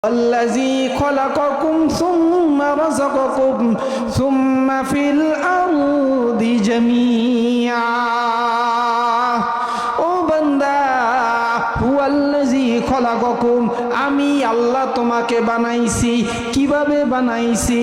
الذي خلقكم ثم رزقكم ثم في الأرض جميعا ও বান্দা হুয়াল্লাযী খলাকাকুম আমি আল্লাহ তোমাকে বানাইছি। কিভাবে বানাইছি?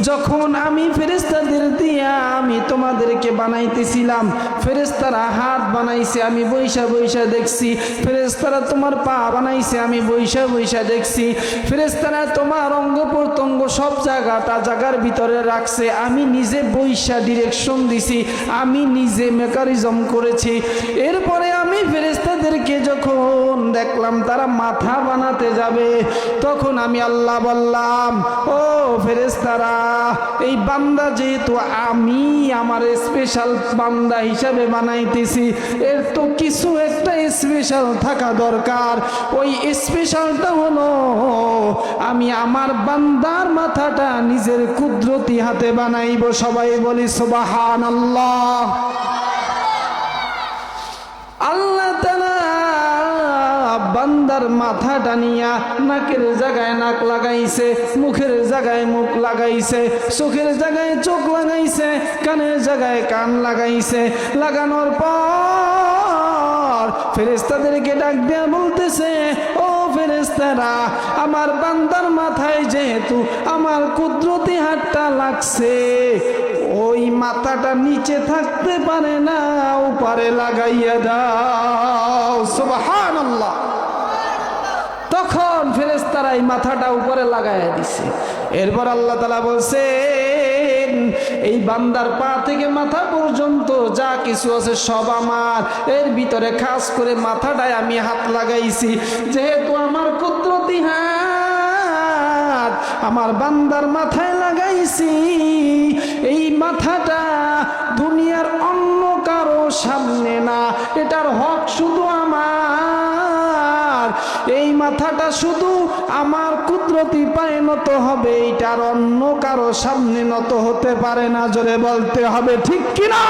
যখন আমি ফেরেশতাদের দিয়া আমি তোমাদেরকে বানাইতেছিলাম, ফেরেশতারা হাত বানাইছে, আমি বৈশা বৈশা দেখছি। ফেরেশতারা তোমার পা বানাইছে, আমি বৈশা বৈশা দেখছি। ফেরেশতারা তোমার অঙ্গ প্রত্যঙ্গ সব জায়গার ভিতরে রাখছে, আমি নিজে বৈশা ডিরেকশন দিছি, আমি নিজে মেকানিজম করেছি। এরপরে আমি ফেরেশতাদেরকে যখন দেখলাম তারা মাথা বানাতে যাবে, তখন আমি আল্লাহ বললাম, ও ফেরেশতারা, এই বান্দা যেহেতু আমি আমার স্পেশাল বান্দা হিসাবে বানাইতেছি, এর তো কিছু একটা স্পেশাল থাকা দরকার। ওই স্পেশালটা হলো আমি আমার বান্দার মাথাটা নিজের কুদরতি হাতে বানাইব। সবাই বলি সুবহানাল্লাহ। আল্লাহ তাআলা বান্দার মাথাটা নিয়া নাকের জায়গায় নাক লাগাইছে, মুখের জায়গায় মুখ লাগাইছে, চোখের জায়গায় চোখ লাগাইছে, কানের জায়গায় কান লাগাইছে। লাগানোর পর ফেরেশতাদেরকে ডাক দিয়া বলতেছে, ও ফেরেশতারা, আমার বান্দার মাথায় যেহেতু আমার কুদরতি হাতটা লাগছে, ওই মাথাটা নিচে থাকতে পারে না, উপরে লাগাইয়া দাও। সুবহানাল্লাহ। তখন ফেরেশতারা এই মাথাটা উপরে লাগাইয়া দিছে। এরপর আল্লাহ তাআলা বলছেন, এই বান্দার পা থেকে মাথা পর্যন্ত যা কিছু আছে সব আমার। এর ভিতরে খাস করে মাথাটায় আমি হাত লাগাইছি, যেহেতু আমার কুদরতি হাত আমার বান্দার মাথায় লাগাইছি। এই মাথাটা দুনিয়ার অন্য কারো সামনে না, এটার হক শুধু আমার। এই মাথাটা শুধু আমার কুদরতি পায়ে নত হবে, এটার অন্য কারো সামনে নত হতে পারে না। জোরে বলতে হবে ঠিক কিনা?